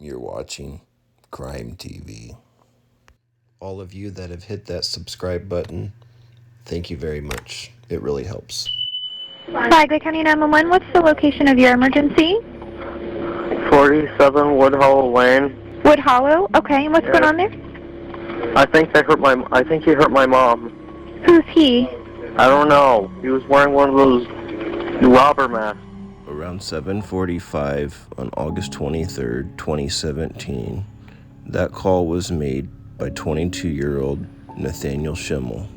You're watching Crime TV. All of you that have hit that subscribe button, thank you very much. It really helps. Flagler County 911, what's the location of your emergency? 47 Woodhollow Lane. Woodhollow? Okay, and what's going on there? I think he hurt my mom. Who's he? I don't know. He was wearing one of those robber masks. Around 7:45 on August 23rd, 2017, that call was made by 22-year-old Nathaniel Shimmel.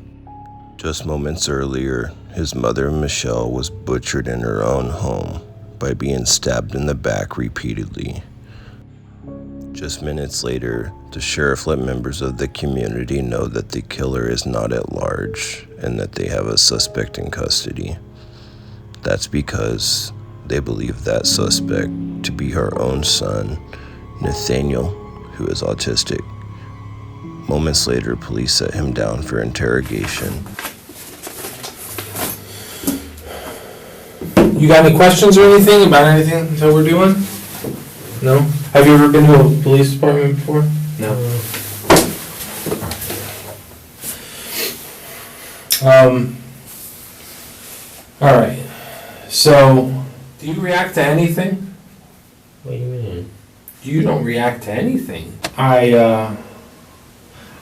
Just moments earlier, his mother, Michele, was butchered in her own home by being stabbed in the back repeatedly. Just minutes later, the sheriff let members of the community know that the killer is not at large and that they have a suspect in custody. That's because they believe that suspect to be her own son, Nathaniel, who is autistic. Moments later, police set him down for interrogation. You got any questions or anything about anything that we're doing? No? Have you ever been to a police department before? No. Alright. So, do you react to anything? What do you mean? You don't react to anything.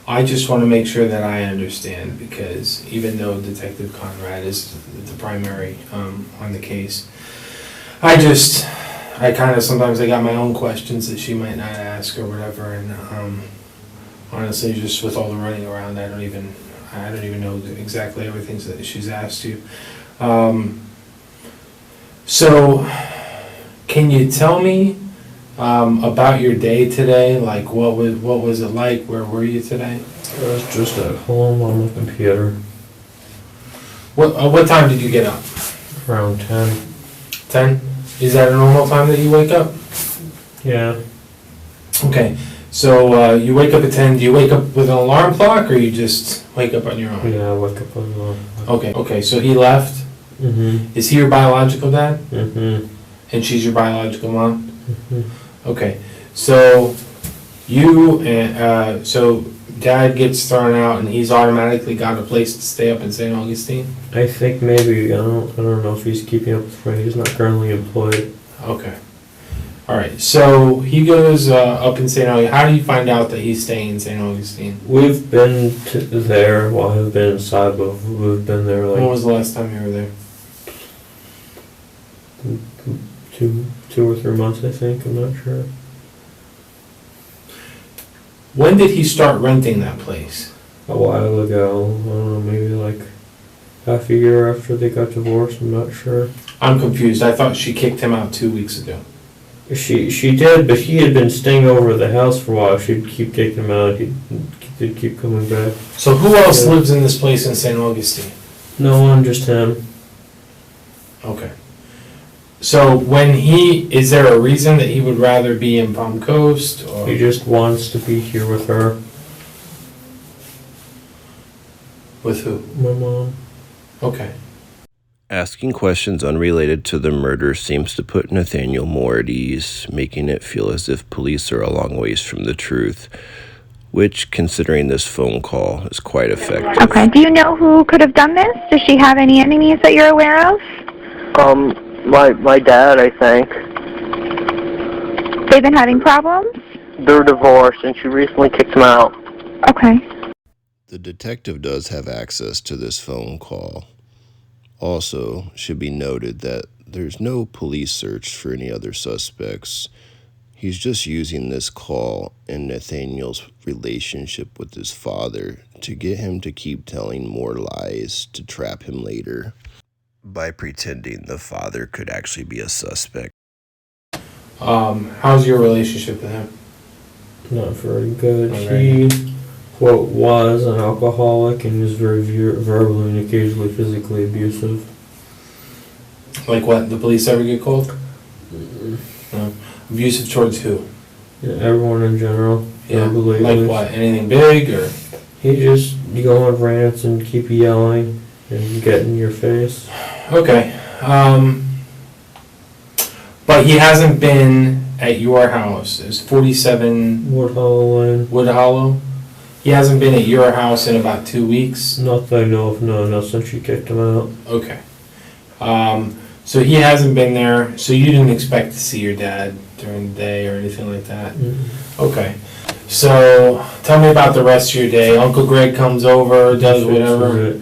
I just want to make sure that I understand, because even though Detective Conrad is the primary on the case, I kind of sometimes I got my own questions that she might not ask or whatever, and honestly, just with all the running around, I don't even know exactly everything that she's asked you. So, can you tell me about your day today? Like, what was it like? Where were you today? I was just at home on the computer. What time did you get up? Around 10. 10? Is that a normal time that you wake up? Yeah. Okay, so you wake up at 10. Do you wake up with an alarm clock, or you just wake up on your own? Yeah, I wake up on the alarm. Okay, so he left. Mm-hmm. Is he your biological dad? Mm-hmm. And she's your biological mom? Mm-hmm. Okay, so so dad gets thrown out and he's automatically got a place to stay up in St. Augustine? I think maybe, I don't know if he's keeping up with me. He's not currently employed. Okay. Alright, so he goes up in St. Augustine. How do you find out that he's staying in St. Augustine? We've been there, well, I've been inside, but we've been there like... When was the last time you were there? 2 or 3 months, I think. I'm not sure. When did he start renting that place? A while ago. I don't know, maybe like half a year after they got divorced. I'm not sure. I'm confused. I thought she kicked him out 2 weeks ago. She did, but he had been staying over at the house for a while. She'd keep taking him out. He'd keep coming back. So who else lives in this place in St. Augustine? No one, just him. Okay. So is there a reason that he would rather be in Palm Coast? Or? He just wants to be here with her. With who? My mom. Okay. Asking questions unrelated to the murder seems to put Nathaniel more at ease, making it feel as if police are a long ways from the truth, which, considering this phone call, is quite effective. Okay, do you know who could have done this? Does she have any enemies that you're aware of? My dad, I think. They've been having problems? They're divorced, and she recently kicked him out. Okay. The detective does have access to this phone call. Also, should be noted that there's no police search for any other suspects. He's just using this call and Nathaniel's relationship with his father to get him to keep telling more lies to trap him later, by pretending the father could actually be a suspect. How's your relationship with him? Not very good. Okay. He, quote, was an alcoholic and was very verbally and occasionally physically abusive. Like what? The police ever get called? No. Abusive towards who? Yeah, everyone in general. Yeah. Verbally, like what? Anything big or? He just go on rants and keep yelling and get in your face. Okay. But he hasn't been at your house is 47 Woodhollow Lane. Woodhollow. He hasn't been at your house in about 2 weeks. Not that I know of, no, not since she kicked him out. Okay. So he hasn't been there, so you didn't expect to see your dad during the day or anything like that? Okay. So tell me about the rest of your day. Uncle Greg comes over, does whatever.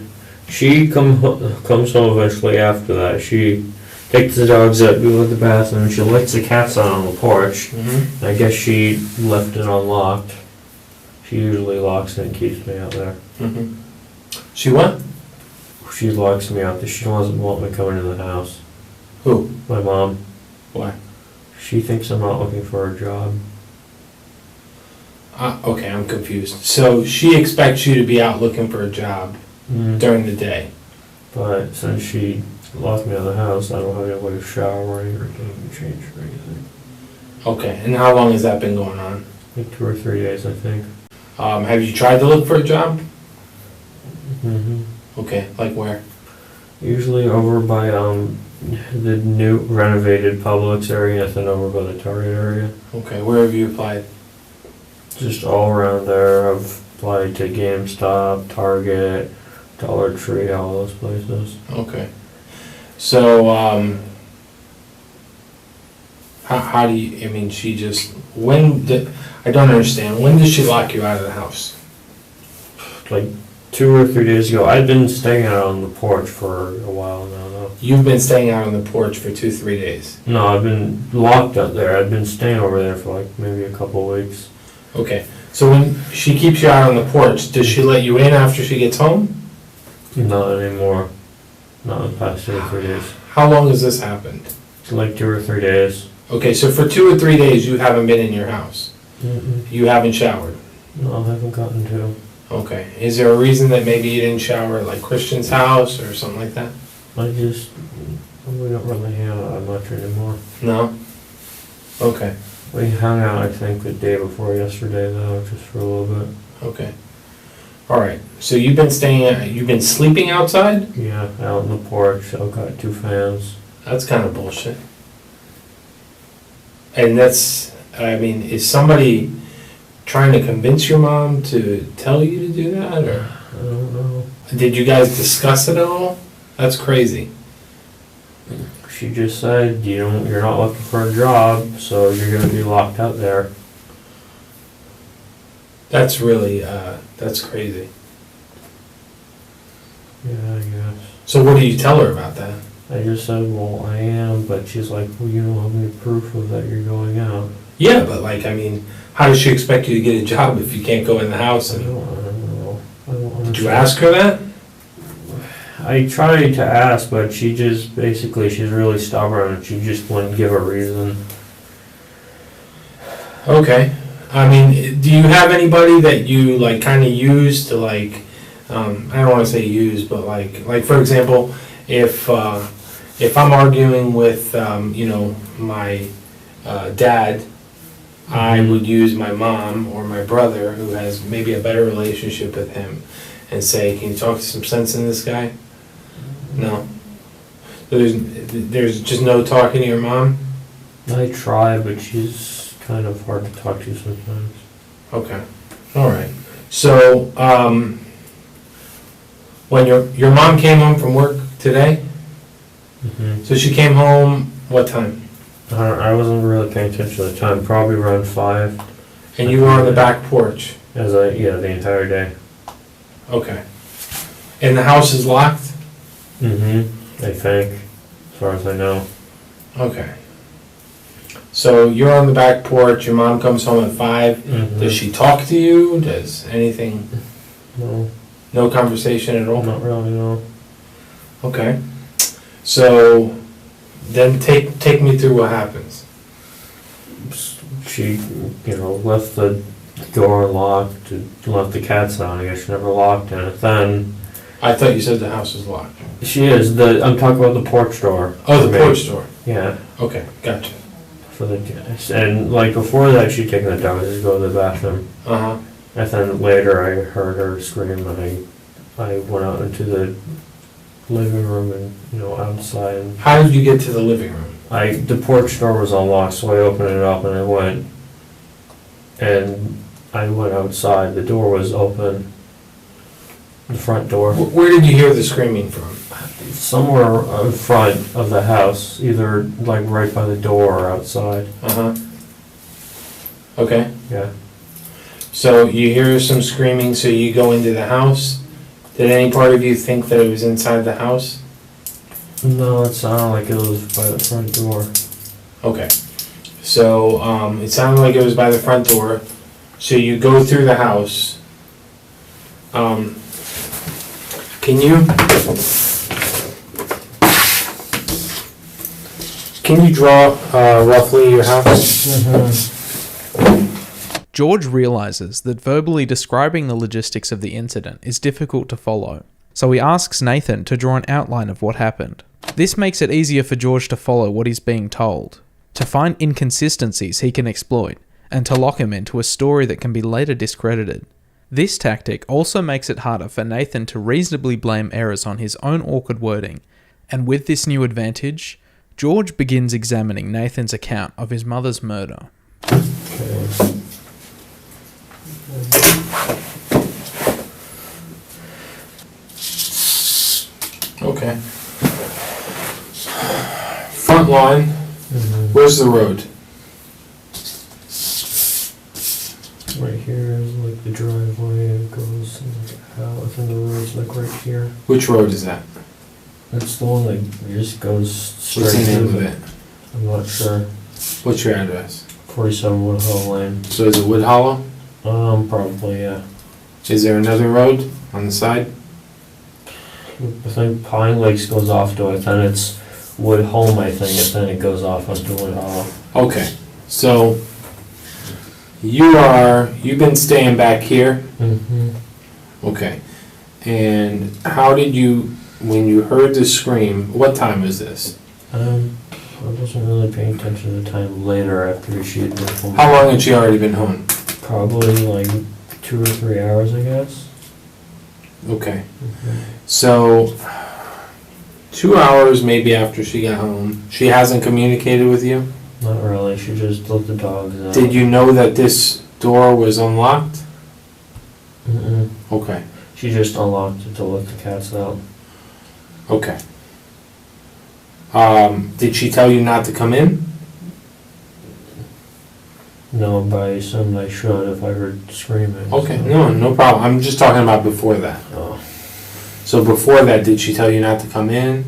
She comes home eventually after that. She takes the dogs out, go to the bathroom, she lets the cats out on the porch. Mm-hmm. I guess she left it unlocked. She usually locks it and keeps me out there. Mm-hmm. She what? She locks me out there. She doesn't want me coming in the house. Who? My mom. Why? She thinks I'm not looking for a job. Okay, I'm confused. So she expects you to be out looking for a job during the day. But since she locked me out of the house, I don't have any way of showering or getting changed or anything. Okay, and how long has that been going on? Like 2 or 3 days, I think. Have you tried to look for a job? Mm-hmm. Okay, like where? Usually over by the new renovated Publix area, and then over by the Target area. Okay, where have you applied? Just all around there. I've applied to GameStop, Target, Dollar Tree, all those places. Okay. So, how do you, I mean, she just, I don't understand, when did she lock you out of the house? Like 2 or 3 days ago. I've been staying out on the porch for a while now, though. You've been staying out on the porch for 2-3 days? No, I've been locked out there. I've been staying over there for like maybe a couple of weeks. Okay, so when she keeps you out on the porch, does she let you in after she gets home? Not anymore. Not in the past 2 or 3 days. How long has this happened? It's like 2 or 3 days. Okay, so for 2 or 3 days you haven't been in your house? Mm-mm. You haven't showered? No, I haven't gotten to. Okay, is there a reason that maybe you didn't shower at like Christian's house or something like that? We don't really hang out that much anymore. No? Okay, We hung out, I think, the day before yesterday, though, just for a little bit. okay. All right, so you've been sleeping outside? Yeah, out on the porch. I've got 2 fans. That's kind of bullshit. And is somebody trying to convince your mom to tell you to do that, or? I don't know. Did you guys discuss it at all? That's crazy. She just said, you're not looking for a job, so you're going to be locked out there. That's really, that's crazy. Yeah, I guess. So what do you tell her about that? I just said, well, I am, but she's like, well, you don't have any proof of that you're going out. Yeah, but how does she expect you to get a job if you can't go in the house? I don't know. Did you ask her that? I tried to ask, but she's really stubborn, and she just wouldn't give a reason. Okay. Do you have anybody that you kind of use to I don't want to say use, but for example, if I'm arguing with my dad, I would use my mom or my brother who has maybe a better relationship with him and say, can you talk some sense in this guy? No. There's just no talking to your mom? I try, but she's kind of hard to talk to sometimes. Okay. All right. So, when your mom came home from work today, so she came home, what time? I wasn't really paying attention at the time, probably around 5. And you were on the back porch? The entire day. Okay. And the house is locked? I think, as far as I know. Okay. So you're on the back porch, your mom comes home at 5. Does she talk to you? Does anything? No. No conversation at all? Not really, no. Okay. So then take me through what happens. She, left the door unlocked, left the cats on. I guess she never locked it. Then I thought you said the house was locked. she is. I'm talking about the porch door. Oh, the porch door. Yeah. Okay, gotcha. For the and before that, she'd taken the dogs to go to the bathroom. Uh-huh. And then later, I heard her scream, and I went out into the living room and outside. How did you get to the living room? The porch door was unlocked, so I opened it up and I went outside. The door was open. The front door. Where did you hear the screaming from? Somewhere in front of the house, either like right by the door or outside. Okay. Yeah. So you hear some screaming, so you go into the house. Did any part of you think that it was inside the house? No, it sounded like it was by the front door. Okay. So it sounded like it was by the front door. So you go through the house. Can you draw roughly your house? George realizes that verbally describing the logistics of the incident is difficult to follow, so he asks Nathan to draw an outline of what happened. This makes it easier for George to follow what he's being told, to find inconsistencies he can exploit, and to lock him into a story that can be later discredited. This tactic also makes it harder for Nathan to reasonably blame errors on his own awkward wording, and with this new advantage, George begins examining Nathan's account of his mother's murder. Okay. Front line. Where's the road? Right here is like the driveway. It goes out, and the road's like right here. Which road is that? That's the one that just goes straight. What's the name to of it? I'm not sure. What's your address? 47 Woodhollow Lane. So is it Woodhollow? Probably, yeah. Is there another road on the side? I think Pine Lakes goes off to it, then it's Woodhollow, I think, and then it goes off onto Woodhollow. Okay, so you've been staying back here? Okay. And how did you, when you heard the scream, what time was this? I wasn't really paying attention to the time later after she had been home. How long had she already been home? Probably like 2 or 3 hours, I guess. Okay. So 2 hours maybe after she got home. She hasn't communicated with you? Not really, she just let the dogs out. Did you know that this door was unlocked? Okay. She just unlocked it to let the cats out. Okay. Did she tell you not to come in? No, but I assumed I should if I heard screaming. Okay, no problem. I'm just talking about before that. Oh. So before that, did she tell you not to come in?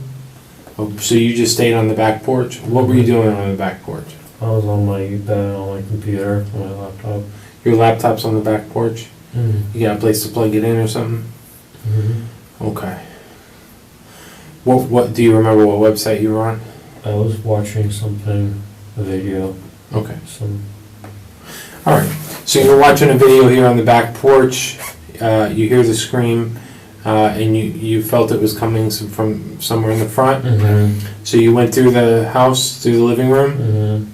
Oh, so you just stayed on the back porch? What were you doing on the back porch? I was on my bed, on my computer, on my laptop. Your laptop's on the back porch? Mm-hmm. You got a place to plug it in or something? Okay. What do you remember what website you were on? I was watching something, a video. Okay. All right. So you're watching a video here on the back porch. You hear the scream, and you felt it was coming from somewhere in the front. So you went through the house, through the living room?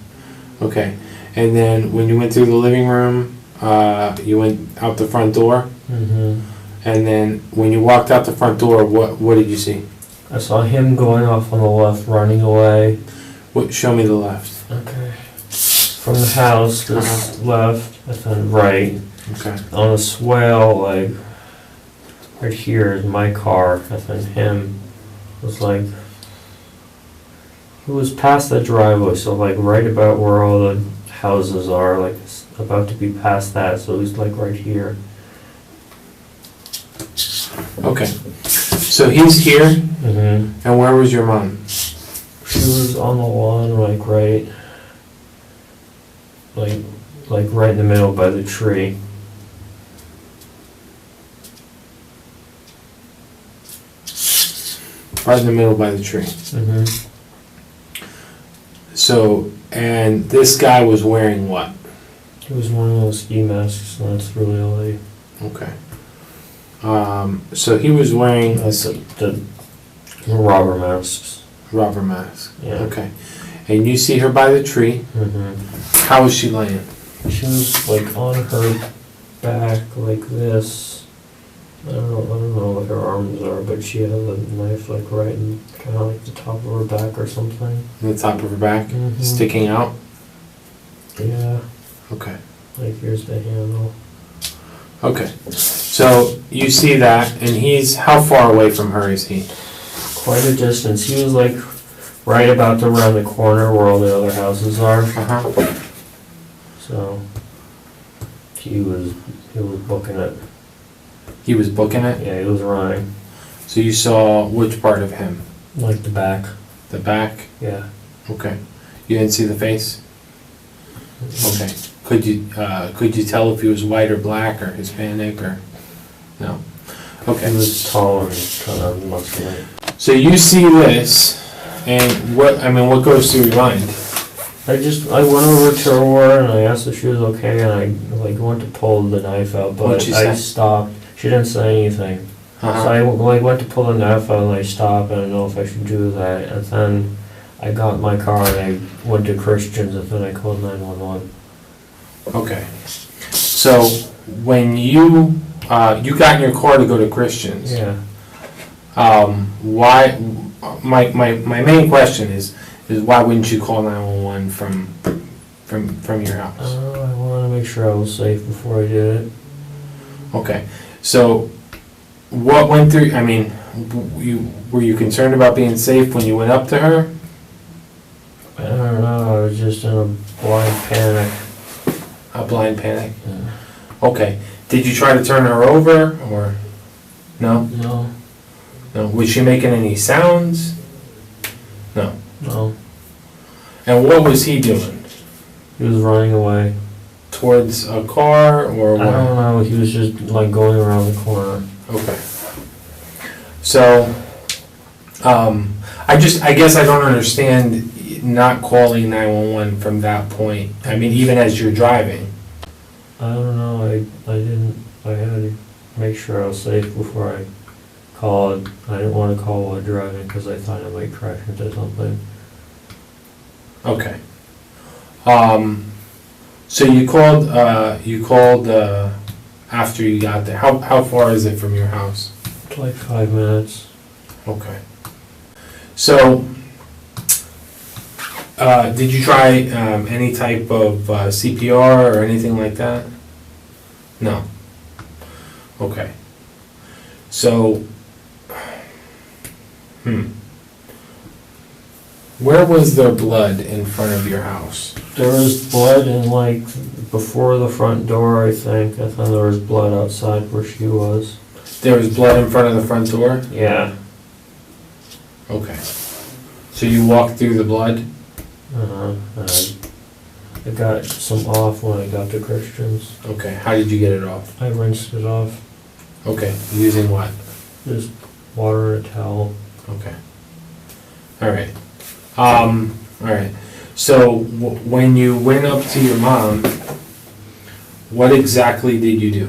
Okay. And then when you went through the living room, you went out the front door? And then when you walked out the front door, what did you see? I saw him going off on the left, running away. Show me the left. Okay. From the house, this left, and then right. Okay. On a swale, like, right here is my car, and then him was like, he was past the driveway, so like right about where all the houses are, like about to be past that, so he's like right here. Okay. So he's here, and where was your mom? She was on the lawn, like right in the middle by the tree. Right in the middle by the tree. So, and this guy was wearing what? He was wearing those ski masks, and that's really all they... Okay. So he was wearing the robber masks. Rubber mask. Yeah. Okay. And you see her by the tree. How was she laying? She was like on her back like this. I don't know what her arms are, but she has a knife like right in Kind of like the top of her back or something. The top of her back, Mhm. sticking out. Yeah, Okay. like here's the handle. Okay. So you see that, and he's how far away from her is he? Quite a distance. He was like right about to round the corner where all the other houses are. Uh-huh. So he was booking it. He was booking it. Yeah, he was running. So you saw which part of him? Like the back. The back. Yeah. Okay. You didn't see the face. Okay. Could you tell if he was white or black or Hispanic or no? Okay. He was tall and kind of muscular. So you see this, and what goes through your mind? I went over to her and I asked if she was okay, and I like went to pull the knife out, but What'd she I say? stopped. She didn't say anything. So I like went to pull the knife out and I stopped, and I don't know if I should do that. And then I got in my car and I went to Christians, and then I called 911. Okay. So when you got in your car to go to Christians, Yeah. why? My main question is why wouldn't you call 911 from your house? I wanted to make sure I was safe before I did it. Okay. So what went through? I mean, were you concerned about being safe when you went up to her? I don't know. I was just in a blind panic. A blind panic. Yeah. Okay. Did you try to turn her over or no? No. No. Was she making any sounds? No. No. And what was he doing? He was running away. Towards a car or I what? don't know. He was just like going around the corner. Okay. So, I guess I don't understand not calling 911 from that point. I mean, even as you're driving. I don't know. I had to make sure I was safe before I called. I didn't want to call while driving because I thought I might crash into something. Okay. So you called after you got there. How far is it from your house? It's like 5 minutes. Okay. So, did you try any type of CPR or anything like that? No. Okay. So, where was there blood in front of your house? There was blood in like before the front door, I think. I thought there was blood outside where she was. There was blood in front of the front door? Yeah. Okay. So you walked through the blood? I got some off when I got to Christians. Okay. How did you get it off? I rinsed it off. Okay. Using what? Just water and a towel. Okay. All right. All right. So when you went up to your mom, what exactly did you do?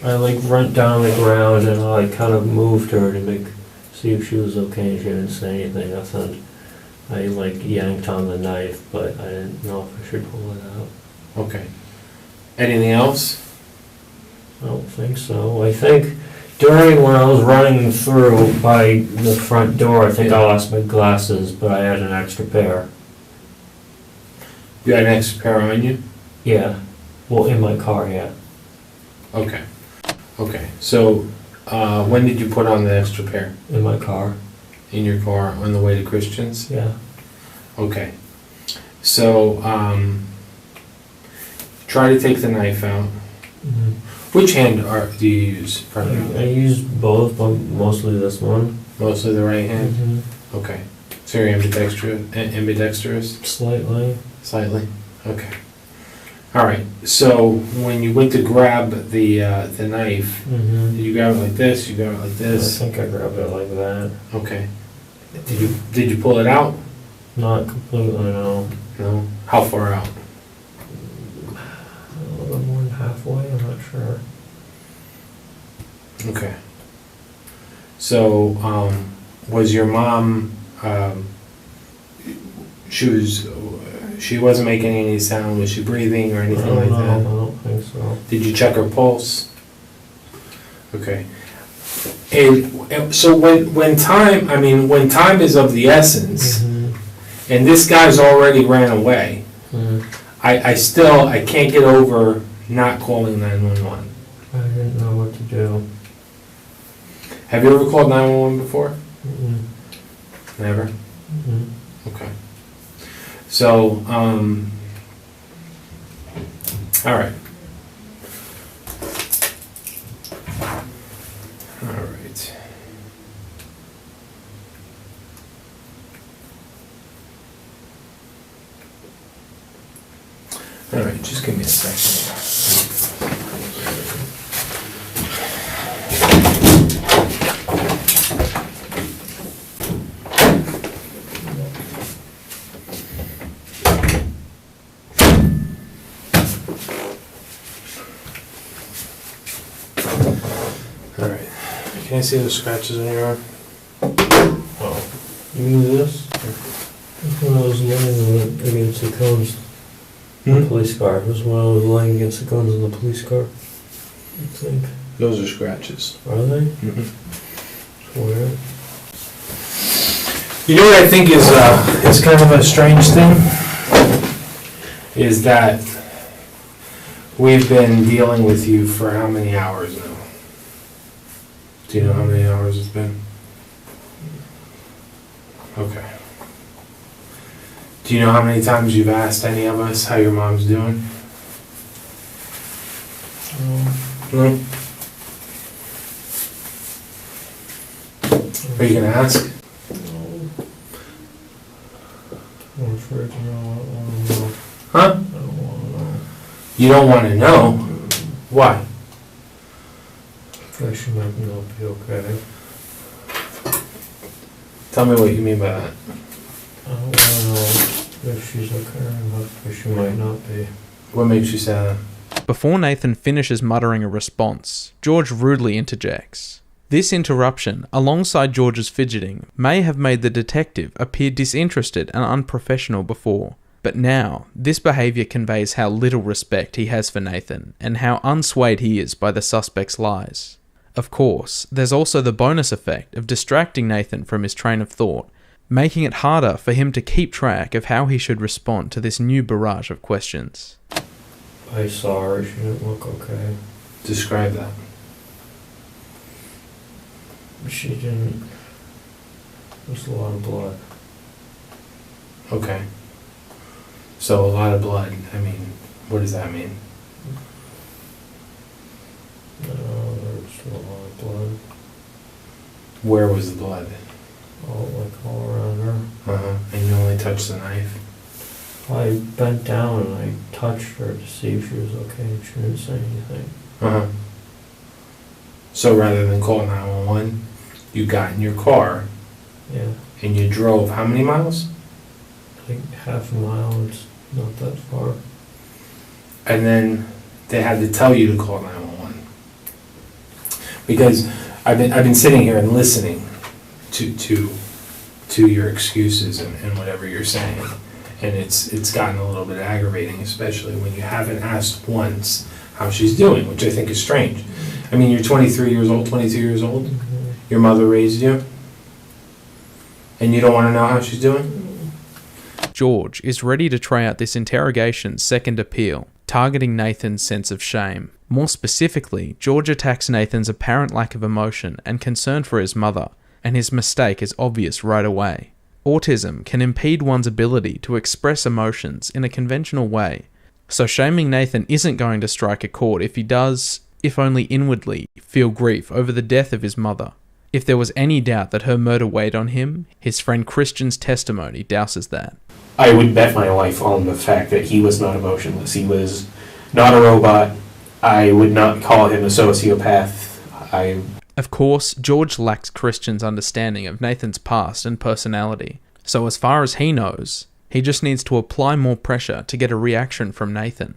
I like went down on the ground and I like kind of moved her to see if she was okay, and she didn't say anything. I like yanked on the knife, but I didn't know if I should pull it out. Okay. Anything else? I don't think so. I think during when I was running through by the front door, I think I lost my glasses, but I had an extra pair. You had an extra pair on you? Yeah. Well, in my car, yeah. Okay. Okay. So when did you put on the extra pair? In my car. In your car on the way to Christians? Yeah. Okay. So try to take the knife out. Mm-hmm. Which hand do you use? I used both, but mostly this one. Mostly the right hand? Mm-hmm. Okay. So you're ambidextrous? Slightly. Slightly? Okay. Alright, so when you went to grab the knife, Mm-hmm. did you grab it like this? You grab it like I this? think I grabbed it like that. Okay. Did you pull it out? Not completely, no. No? How far out? A little more than halfway, I'm not sure. Okay. So, was your mom, she wasn't making any sound, was she breathing or anything like that? I don't think so. Did you check her pulse? Okay. And so when time is of the essence, and this guy's already ran away, I can't get over not calling 911. I didn't know what to do. Have you ever called 911 before? Mm-mm. Never? Mm-mm. Okay. So, all right. All right. All right, just give me a second. All right. Can I see the scratches on your arm? Oh. You mean this? That's when I was laying against the cones. The police car. It was when I was laying against the cones in the police car. I think. Those are scratches. Are they? Mm-hmm. Weird. You know what I think is kind of a strange thing? Is that we've been dealing with you for how many hours now? Do you know how many hours it's been? Okay. Do you know how many times you've asked any of us how your mom's doing? No? Are you gonna ask? No. I'm afraid to know. I don't want to know. Huh? I don't want to know. You don't want to know? Why? I she might not be okay. Tell me what you mean by that. I don't want to know if she's okay or not, but she might not be. What makes you say that? Before Nathan finishes muttering a response, George rudely interjects. This interruption, alongside George's fidgeting, may have made the detective appear disinterested and unprofessional before, but now, this behaviour conveys how little respect he has for Nathan, and how unswayed he is by the suspect's lies. Of course, there's also the bonus effect of distracting Nathan from his train of thought, making it harder for him to keep track of how he should respond to this new barrage of questions. I saw her, she didn't look okay. Describe that. She didn't. There's a lot of blood. Okay. So a lot of blood. I mean, what does that mean? There's a lot of blood. Where was the blood? All around her. And you only touched the knife? I bent down and I touched her to see if she was okay, and she didn't say anything. So rather than call 911, you got in your car Yeah. and you drove how many miles? I think half a mile, it's not that far. And then they had to tell you to call 911. Because I've been sitting here and listening to your excuses and whatever you're saying. And it's gotten a little bit aggravating, especially when you haven't asked once how she's doing, which I think is strange. I mean, you're 23 years old, 22 years old. Mm-hmm. Your mother raised you. And you don't want to know how she's doing? George is ready to try out this interrogation's second appeal, targeting Nathan's sense of shame. More specifically, George attacks Nathan's apparent lack of emotion and concern for his mother, and his mistake is obvious right away. Autism can impede one's ability to express emotions in a conventional way, so shaming Nathan isn't going to strike a chord if he does, if only inwardly, feel grief over the death of his mother. If there was any doubt that her murder weighed on him, his friend Christian's testimony douses that. I would bet my life on the fact that he was not emotionless. He was not a robot. I would not call him a sociopath. Of course, George lacks Christian's understanding of Nathan's past and personality, so as far as he knows, he just needs to apply more pressure to get a reaction from Nathan.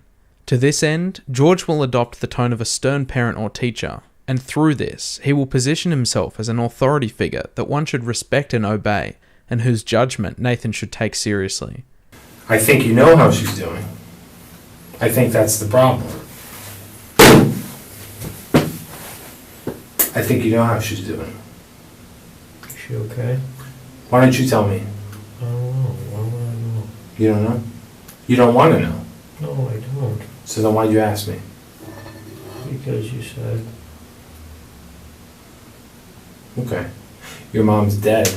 To this end, George will adopt the tone of a stern parent or teacher, and through this, he will position himself as an authority figure that one should respect and obey, and whose judgment Nathan should take seriously. I think you know how she's doing. I think that's the problem. I I think you know how she's doing. Is she okay? Why don't you tell me? I don't know. Why would I know? You don't know? You don't want to know. No, I don't. So then why'd you ask me? Because you said. Okay. Your mom's dead.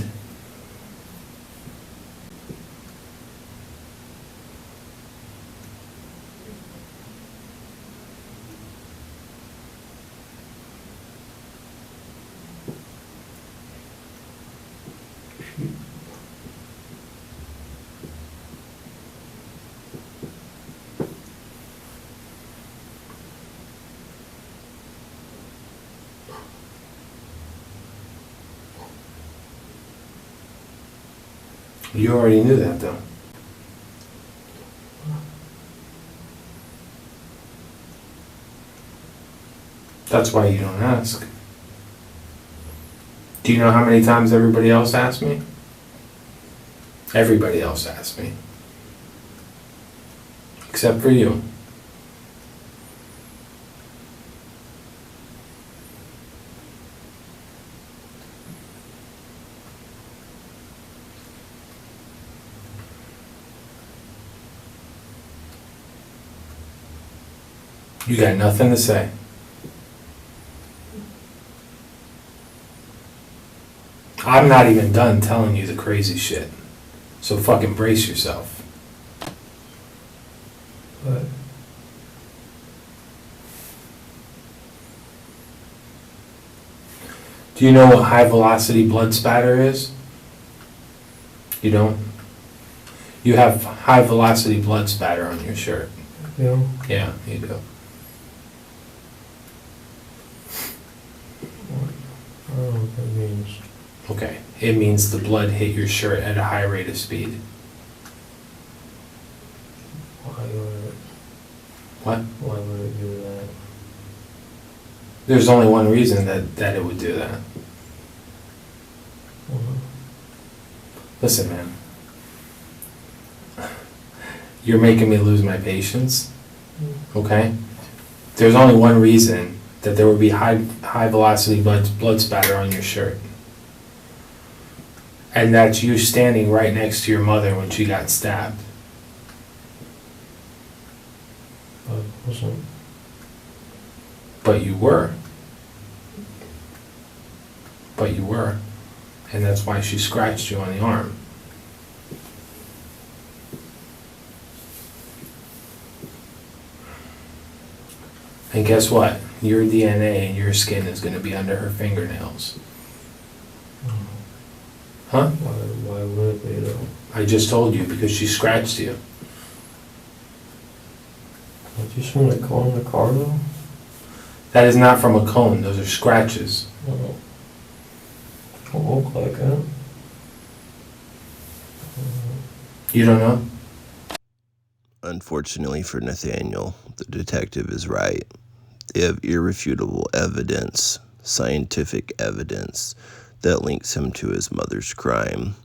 You already knew that, though. That's why you don't ask. Do you know how many times everybody else asked me? Everybody else asked me. Except for you. You got nothing to say. I'm not even done telling you the crazy shit. So fucking brace yourself. But Do you know what high velocity blood spatter is? You don't? You have high velocity blood spatter on your shirt. yeah. Yeah, you do. I don't know what that means. Okay. It means the blood hit your shirt at a high rate of speed. Why would it? What? Why would it do that? There's only one reason that it would do that. Mhm. Listen, man. You're making me lose my patience. Okay? There's only one reason that there would be high velocity blood spatter on your shirt. And that's you standing right next to your mother when she got stabbed. But it wasn't. But you were. But you were. And that's why she scratched you on the arm. And guess what? Your DNA and your skin is going to be under her fingernails. Huh? Why would it be though? I just told you because she scratched you. Did you swing the car in the car though? That is not from a cone. Those are scratches. No. Don't look like it. You don't know? Unfortunately for Nathaniel, the detective is right. They have irrefutable evidence, scientific evidence, that links him to his mother's crime.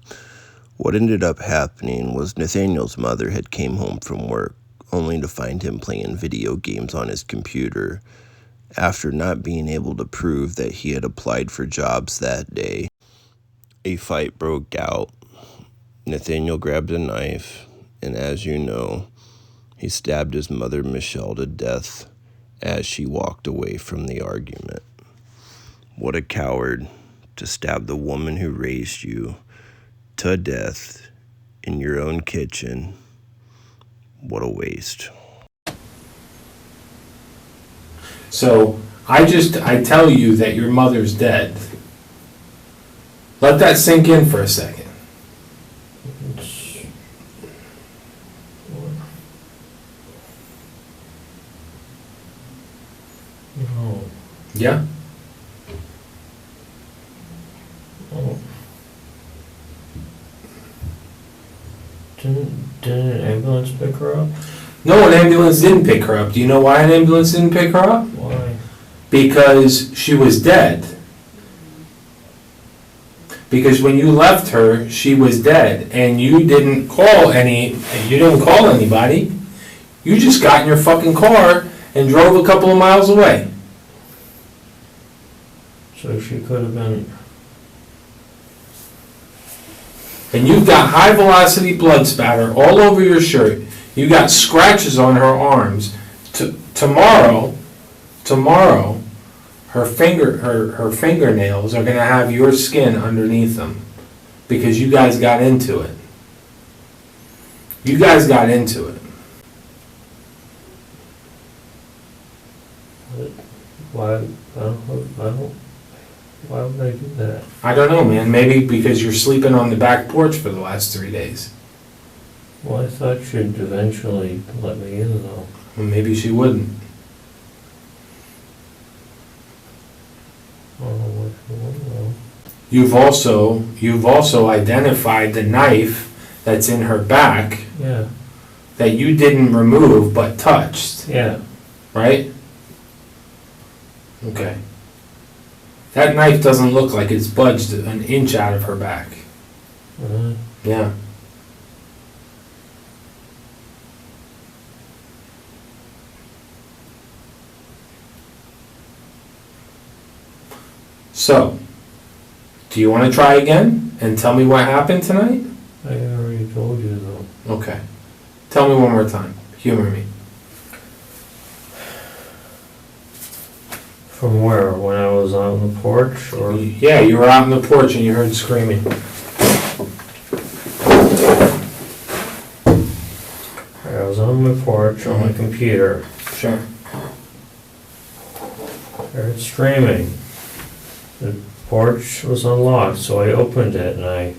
What ended up happening was Nathaniel's mother had came home from work, only to find him playing video games on his computer. After not being able to prove that he had applied for jobs that day, a fight broke out. Nathaniel grabbed a knife, and as you know, he stabbed his mother Michele to death as she walked away from the argument. What a coward to stab the woman who raised you to death in your own kitchen. What a waste. So, I tell you that your mother's dead. Let that sink in for a second. It's, no. Yeah? Oh. Didn't an ambulance pick her up? No, an ambulance didn't pick her up. Do you know why an ambulance didn't pick her up? Why? Because she was dead. Because when you left her, she was dead, and you didn't call anybody. You just got in your fucking car and drove a couple of miles away. So she could have been. And you've got high velocity blood spatter all over your shirt. You got scratches on her arms. Tomorrow, her fingernails are gonna have your skin underneath them because you guys got into it. You guys got into it. Why? Why would I do that? I don't know, man. Maybe because you're sleeping on the back porch for the last 3 days. Well, I thought she'd eventually let me in, though. Well, maybe she wouldn't. Oh, well. You've also identified the knife that's in her back Yeah. that you didn't remove but touched, Yeah. right? Okay. That knife doesn't look like it's budged an inch out of her back. Yeah. So, do you want to try again and tell me what happened tonight? I already told you, though. Okay. Tell me one more time. Humor me. From where? When I was on the porch, or? Yeah, you were out on the porch and you heard screaming. I was on my porch on my computer. Sure. I heard screaming. The porch was unlocked, so I opened it, and I,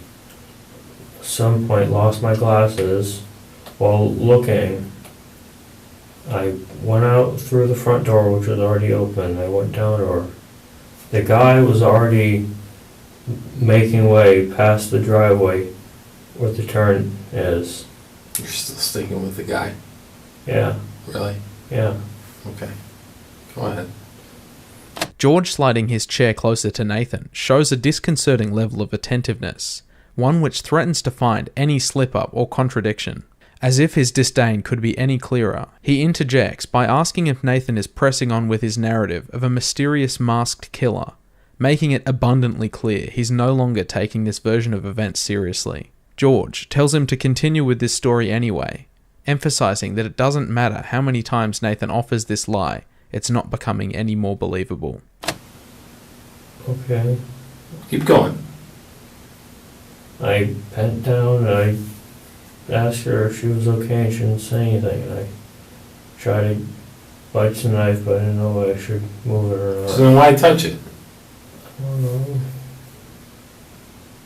at some point, lost my glasses. While looking, I went out through the front door, which was already open. I went down to her. The guy was already making way past the driveway where the turn is. You're still sticking with the guy. Yeah, Really? yeah. Okay. Go ahead. George sliding his chair closer to Nathan shows a disconcerting level of attentiveness, one which threatens to find any slip-up or contradiction. As if his disdain could be any clearer, he interjects by asking if Nathan is pressing on with his narrative of a mysterious masked killer, making it abundantly clear he's no longer taking this version of events seriously. George tells him to continue with this story anyway, emphasizing that it doesn't matter how many times Nathan offers this lie, it's not becoming any more believable. Okay. Keep going. I bent down and I asked her if she was okay, and she didn't say anything. And I tried to bite the knife, but I didn't know whether I should move it or not. So then why touch it? I don't know.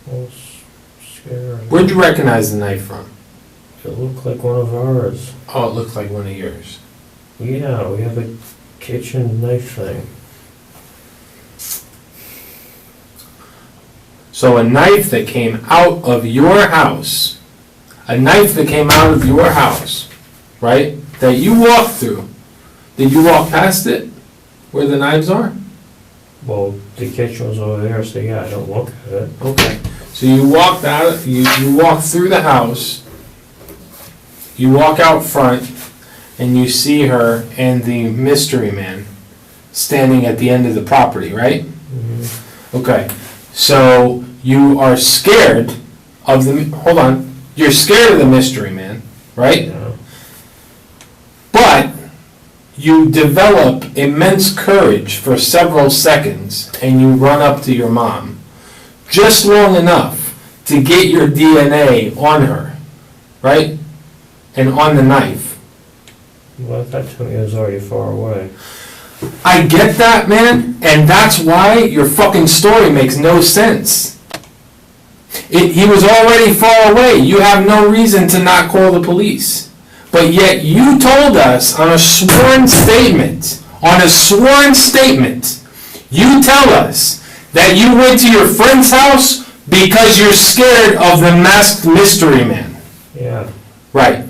I was scared. Where'd you recognize the knife from? It looked like one of ours. Oh, it looked like one of yours. Yeah, we have a kitchen knife thing. So a knife that came out of your house, right, that you walked through, did you walk past it, where the knives are? Well, the kitchen was over there, so yeah, I don't look at it. Okay, so you walked out, you walk through the house, you walk out front, and you see her and the mystery man standing at the end of the property, right? Mm-hmm. Okay, so you are scared of you're scared of the mystery man, right? Yeah. But you develop immense courage for several seconds and you run up to your mom, just long enough to get your DNA on her, right? And on the knife. Well, at that time, he was already far away. I get that, man, and that's why your fucking story makes no sense. He was already far away. You have no reason to not call the police. But yet you told us on a sworn statement, you tell us that you went to your friend's house because you're scared of the masked mystery man. Yeah. Right.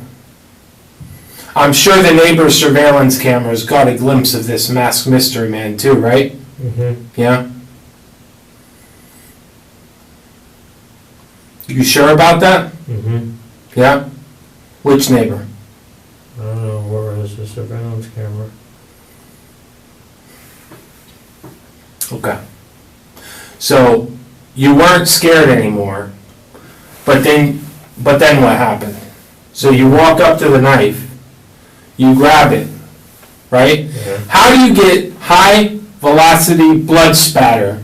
I'm sure the neighbor's surveillance cameras got a glimpse of this masked mystery man too, right? Mm-hmm. Yeah? You sure about that? Mm-hmm. Yeah? Which neighbor? I don't know, where is the surveillance camera? Okay. So you weren't scared anymore, but then what happened? So you walk up to the knife, you grab it, right? Yeah. How do you get high velocity blood spatter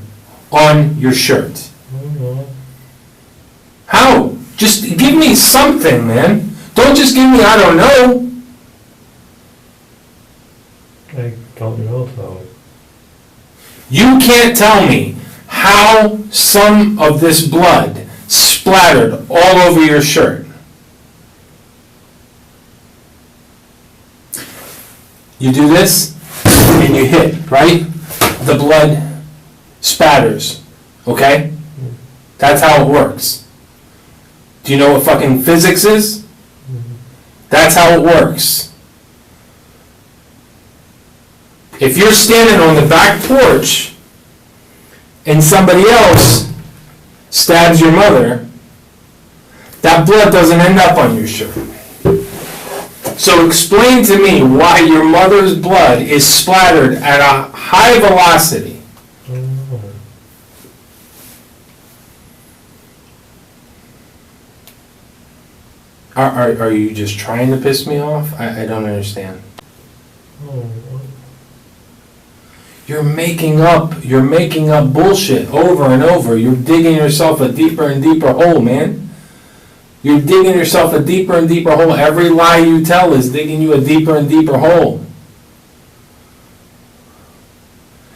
on your shirt? I don't know. How? Just give me something, man. Don't just give me I don't know. I don't know though. You can't tell me how some of this blood splattered all over your shirt. You do this, and you hit, right? The blood spatters, okay? That's how it works. Do you know what fucking physics is? That's how it works. If you're standing on the back porch and somebody else stabs your mother, that blood doesn't end up on your shirt. So explain to me why your mother's blood is splattered at a high velocity. I don't know. Are you just trying to piss me off? I don't understand. Oh, You're making up bullshit over and over. You're digging yourself a deeper and deeper hole, man. You're digging yourself a deeper and deeper hole. Every lie you tell is digging you a deeper and deeper hole.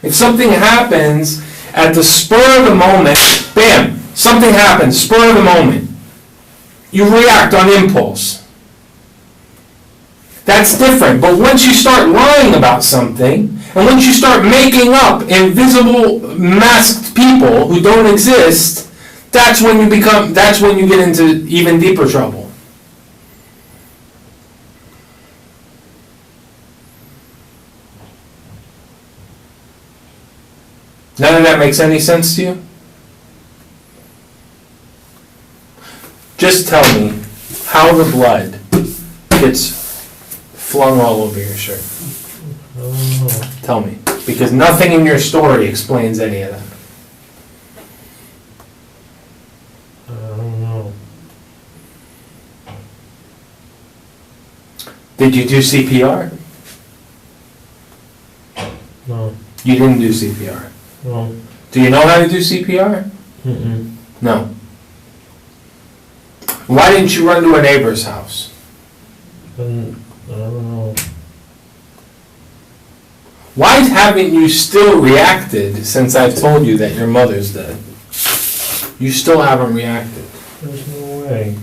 If something happens at the spur of the moment, bam, something happens, spur of the moment. You react on impulse. That's different. But once you start lying about something, and once you start making up invisible, masked people who don't exist, that's when you get into even deeper trouble. None of that makes any sense to you? Just tell me how the blood gets flung all over your shirt. I don't know. Tell me. Because nothing in your story explains any of that. I don't know. Did you do CPR? No. You didn't do CPR. No. Do you know how to do CPR? Mm-mm. No. Why didn't you run to a neighbor's house? I don't know. Why haven't you still reacted since I've told you that your mother's dead? You still haven't reacted. There's no way.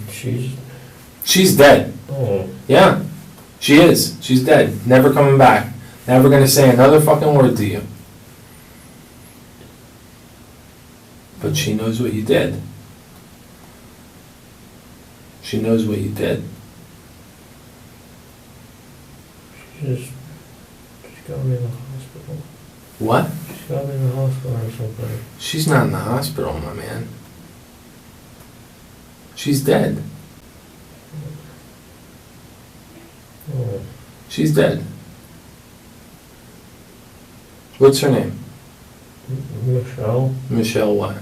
She's dead. Oh. Yeah, she is. She's dead. Never coming back. Never gonna say another fucking word to you. But she knows what you did. She knows what you did. She's got me in the hospital. What? She's got me in the hospital or something. She's not in the hospital, my man. She's dead. Oh. She's dead. What's her name? Michele? Michele what?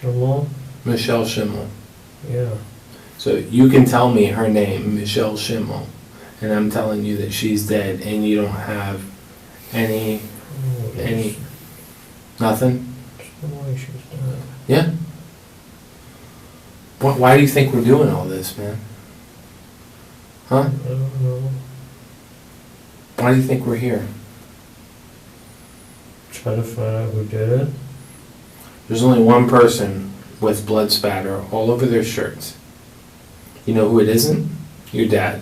Shimmel? Michele Shimmel. Yeah. So you can tell me her name, Michele Shimmel, and I'm telling you that she's dead and you don't have any, nothing? There's no way she's dead. Yeah? Why do you think we're doing all this, man? Huh? I don't know. Why do you think we're here? Try to find out who did it. There's only one person with blood spatter all over their shirts. You know who it isn't? Your dad.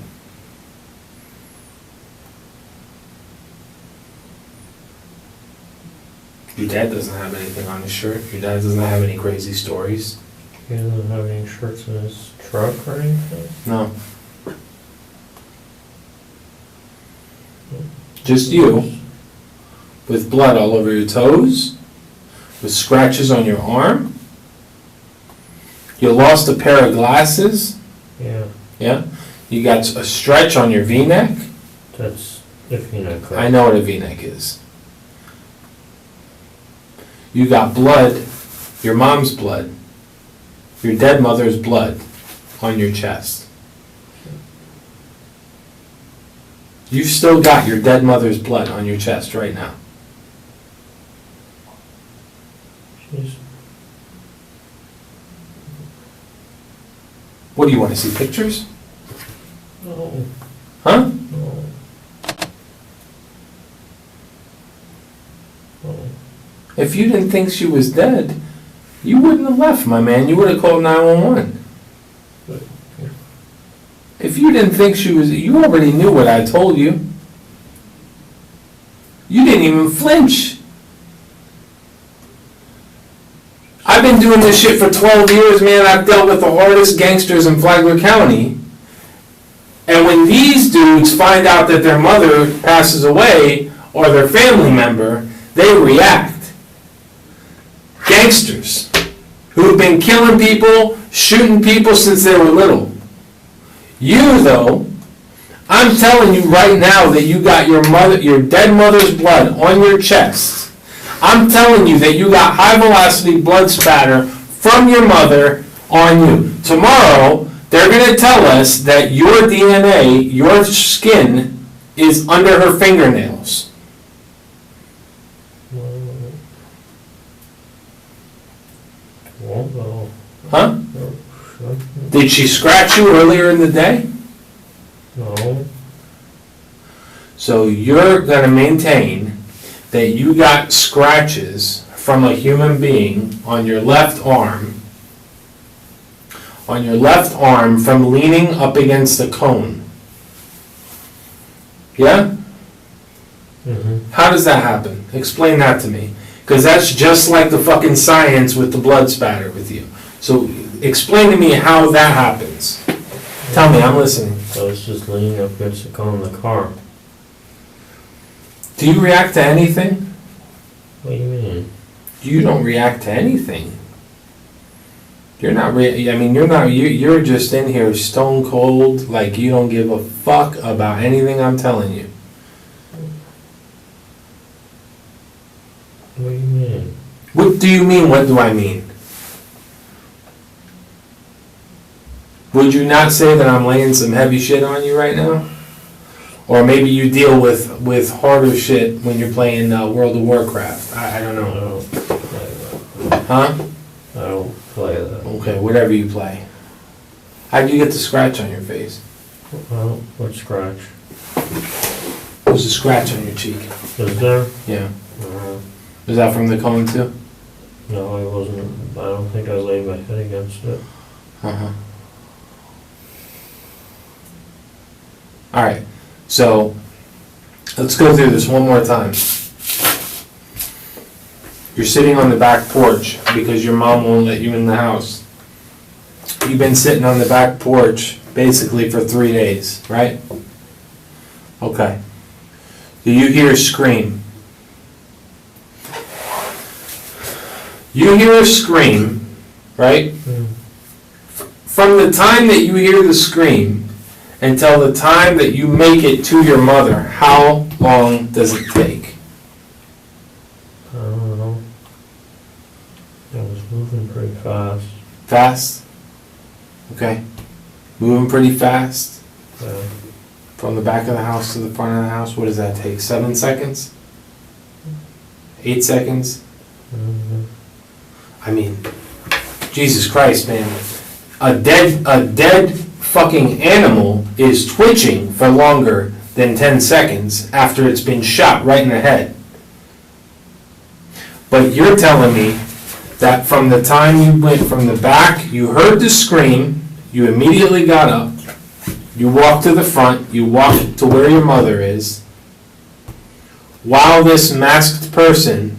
Your dad doesn't have anything on his shirt. Your dad doesn't have any crazy stories. He doesn't have any shirts in his truck or anything. No. Just you, with blood all over your toes, with scratches on your arm. You lost a pair of glasses. Yeah. Yeah? You got a stretch on your V-neck. That's the V-neck. I know what a V-neck is. You got blood your mom's blood, your dead mother's blood on your chest. You've still got your dead mother's blood on your chest right now. She's, What do you want to see, pictures? no, Huh? no. No. If you didn't think she was dead, you wouldn't have left, my man. You would have called 911. If you didn't think she was, you already knew what I told you. You didn't even flinch. I've been doing this shit for 12 years, man. I've dealt with the hardest gangsters in Flagler County. And when these dudes find out that their mother passes away or their family member, they react. Gangsters who've been killing people, shooting people since they were little. You, though, I'm telling you right now that you got your dead mother's blood on your chest. I'm telling you that you got high velocity blood spatter from your mother on you. Tomorrow, they're going to tell us that your DNA, your skin, is under her fingernails. Won't go. Huh? No. Did she scratch you earlier in the day? No. So you're going to maintain that you got scratches from a human being on your left arm from leaning up against a cone. Yeah? Mm-hmm. How does that happen? Explain that to me. Because that's just like the fucking science with the blood spatter with you. So explain to me how that happens. Tell me, I'm listening. I was just leaning up against the car in the car. Do you react to anything? What do you mean? You don't react to anything. You're not. You're not. You're just in here stone cold, like you don't give a fuck about anything I'm telling you. What do you mean? What do you mean? What do I mean? Would you not say that I'm laying some heavy shit on you right now? Or maybe you deal with harder shit when you're playing World of Warcraft. I don't I know. don't play that. Huh? I don't play that. Okay, whatever you play. How'd you get the scratch on your face? Well, what scratch? There's a scratch on your cheek. Is there? Yeah. Uh, Was that from the cone too? no, I wasn't. I don't think I laid my head against it. Uh-huh. All right. So, let's go through this one more time. You're sitting on the back porch because your mom won't let you in the house. You've been sitting on the back porch basically for 3 days, right? Okay. Do you hear a scream? You hear a scream, right? From the time that you hear the scream until the time that you make it to your mother, how long does it take? I don't know. I was moving pretty fast. Fast? Okay. Moving pretty fast? Yeah. From the back of the house to the front of the house, what does that take? 7 seconds? 8 seconds? Mm-hmm. I mean, Jesus Christ, man. A dead fucking animal is twitching for longer than 10 seconds after it's been shot right in the head. But you're telling me that from the time you went from the back, you heard the scream, you immediately got up, you walked to the front, you walked to where your mother is, while this masked person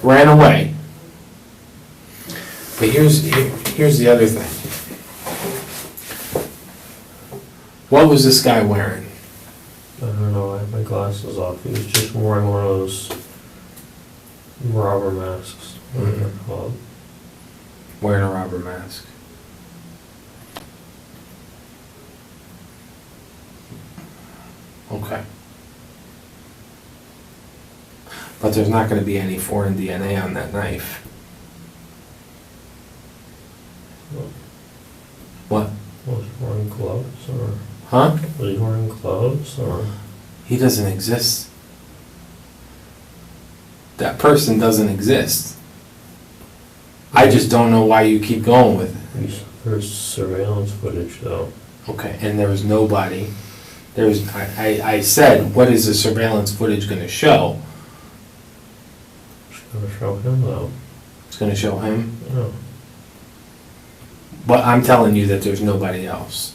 ran away. But here's the other thing. What was this guy wearing? I don't know. I had my glasses off. He was just wearing one of those robber masks. What are they called? Wearing a rubber mask. Okay. But there's not going to be any foreign DNA on that knife. Huh? Was he wearing clothes or? He doesn't exist. That person doesn't exist. I just don't know why you keep going with it. There's surveillance footage though. Okay, and there was nobody. I said, what is the surveillance footage going to show? It's gonna show him though. It's going to show him. Yeah. But I'm telling you that there's nobody else.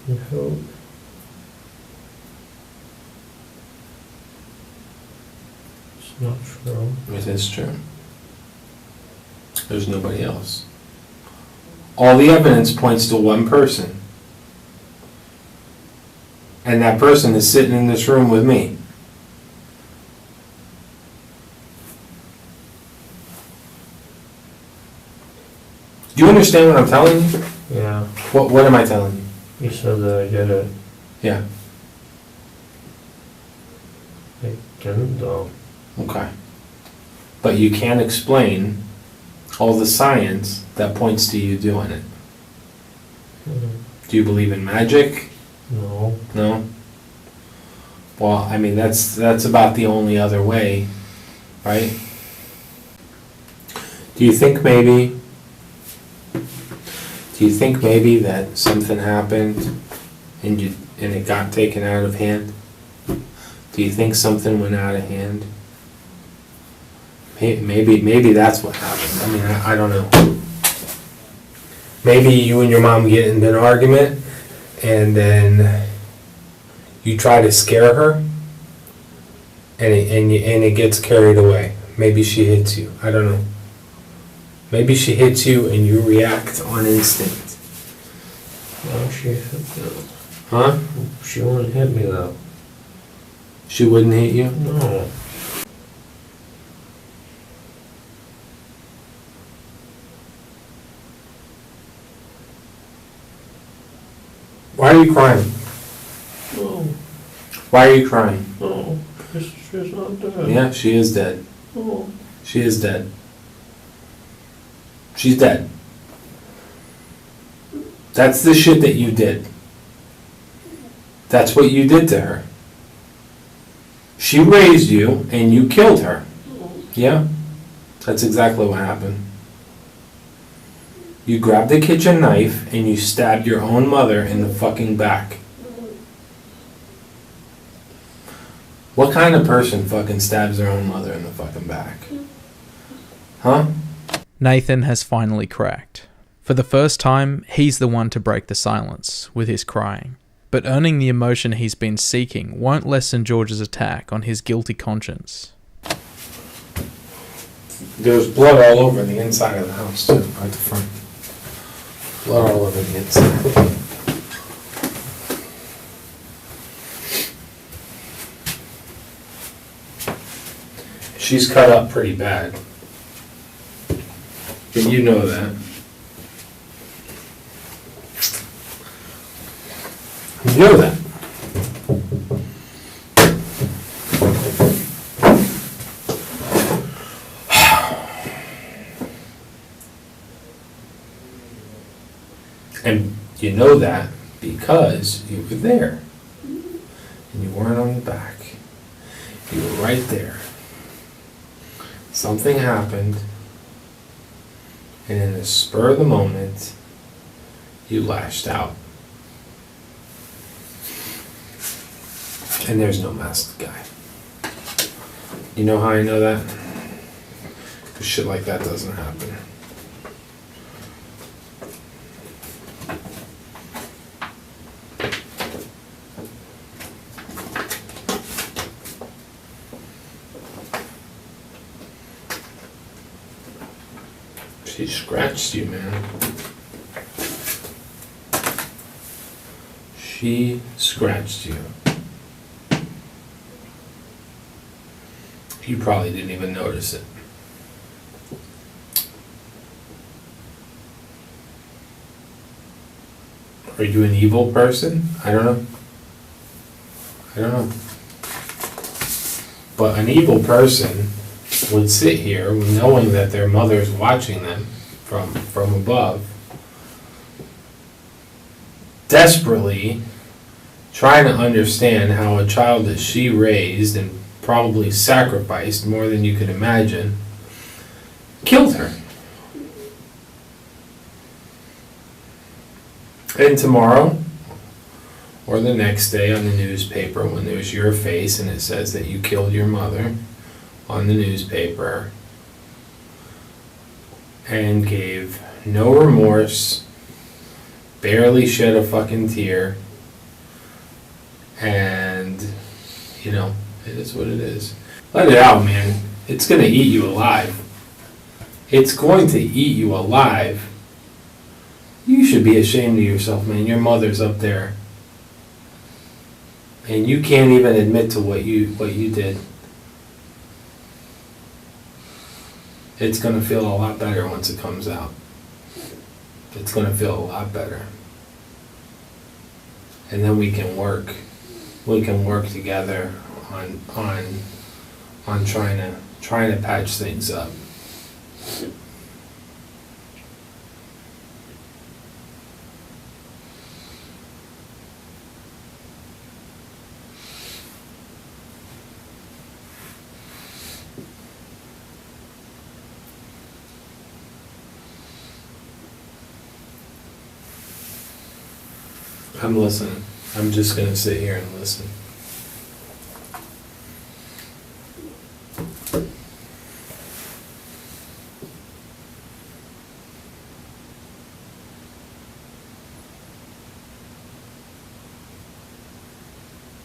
I hope. It's not true. It is true. There's nobody else. All the evidence points to one person. And that person is sitting in this room with me. Do you understand what I'm telling you? Yeah. What am I telling you? You said that I did it. Yeah. I didn't though. Okay. But you can't explain all the science that points to you doing it. Do you believe in magic? No. No? Well, I mean, that's about the only other way, right? Do you think maybe that something happened and it got taken out of hand? Do you think something went out of hand? Maybe that's what happened. I mean, I don't know. Maybe you and your mom get into an argument and then you try to scare her and it gets carried away. Maybe she hits you. I don't know. Maybe she hits you and you react on instinct. No, she hit me. Huh? She wouldn't hit me though. She wouldn't hit you? No. Why are you crying? No. Why are you crying? No. She's not dead. Yeah, she is dead. No. She is dead. She's dead. That's the shit that you did. That's what you did to her. She raised you and you killed her. Yeah? That's exactly what happened. You grabbed a kitchen knife and you stabbed your own mother in the fucking back. What kind of person fucking stabs their own mother in the fucking back? Huh? Nathan has finally cracked. For the first time, he's the one to break the silence with his crying. But earning the emotion he's been seeking won't lessen George's attack on his guilty conscience. There's blood all over the inside of the house too, right at the front. Blood all over the inside. She's cut up pretty bad. But you know that. You know that. And you know that because you were there. And you weren't on the back. You were right there. Something happened. And in the spur of the moment, you lashed out. And there's no masked guy. You know how I know that? Because shit like that doesn't happen. She scratched you, man. She scratched you. You probably didn't even notice it. Are you an evil person? I don't know. I don't know. But an evil person would sit here knowing that their mother's watching them from above, desperately trying to understand how a child that she raised and probably sacrificed more than you could imagine killed her. And tomorrow, or the next day on the newspaper, when there's your face and it says that you killed your mother on the newspaper and gave no remorse, barely shed a fucking tear, and, you know, it is what it is. Let it out, man. It's gonna eat you alive. It's going to eat you alive. You should be ashamed of yourself, man. Your mother's up there. And you can't even admit to what you did. It's gonna feel a lot better once it comes out. It's gonna feel a lot better. And then we can work. We can work together on trying to patch things up. I'm listening. I'm just gonna sit here and listen.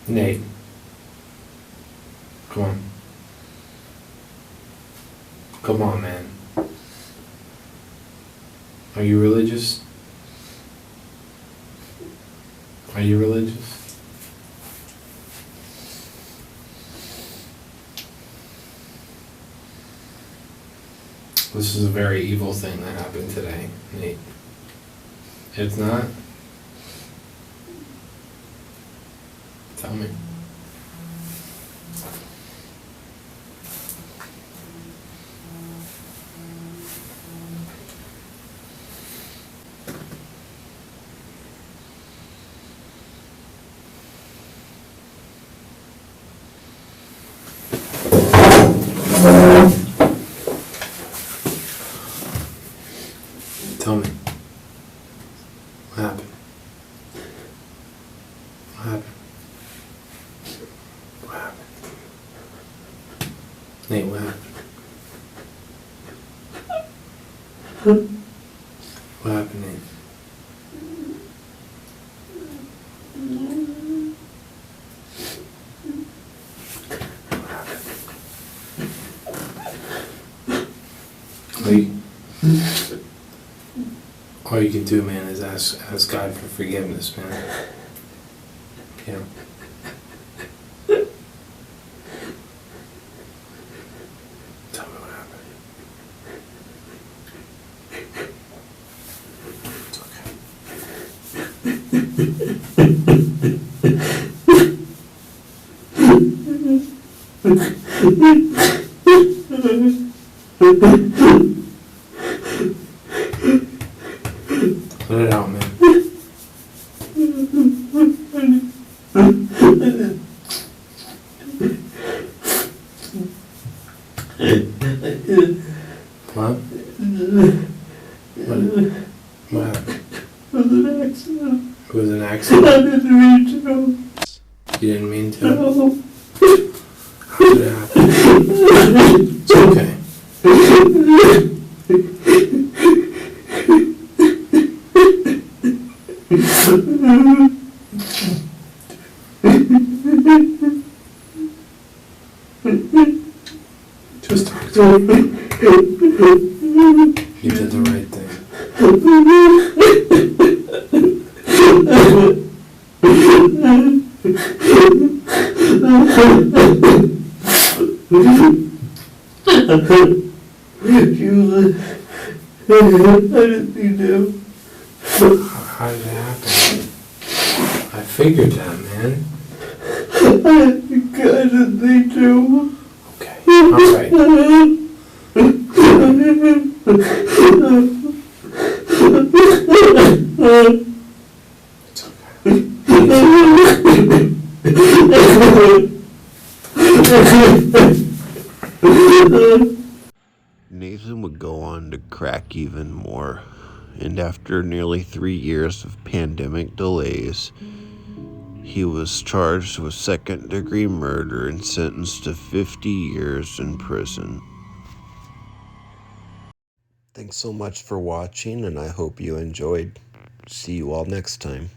Nate, come on. Come on, man. Are you religious? Are you religious? This is a very evil thing that happened today, Nate. It's not? Tell me. Tell me. What happened? What happened? What happened? Nate, what happened? What happened, Nate? All you can do, man, is ask God for forgiveness, man. Yeah. Tell me what happened. It's okay. Let it out, man. What? What happened? It was an accident. It was an accident? I didn't mean to. You didn't mean to? No. How did it happen? It's okay. Just talk to me. You did the right thing. I didn't mean to. How did it happen? I figured that, man. I didn't mean to. Okay. Nathan would go on to crack even more, and after nearly 3 years of pandemic delays, he was charged with second-degree murder and sentenced to 50 years in prison. Thanks so much for watching, and I hope you enjoyed. See you all next time.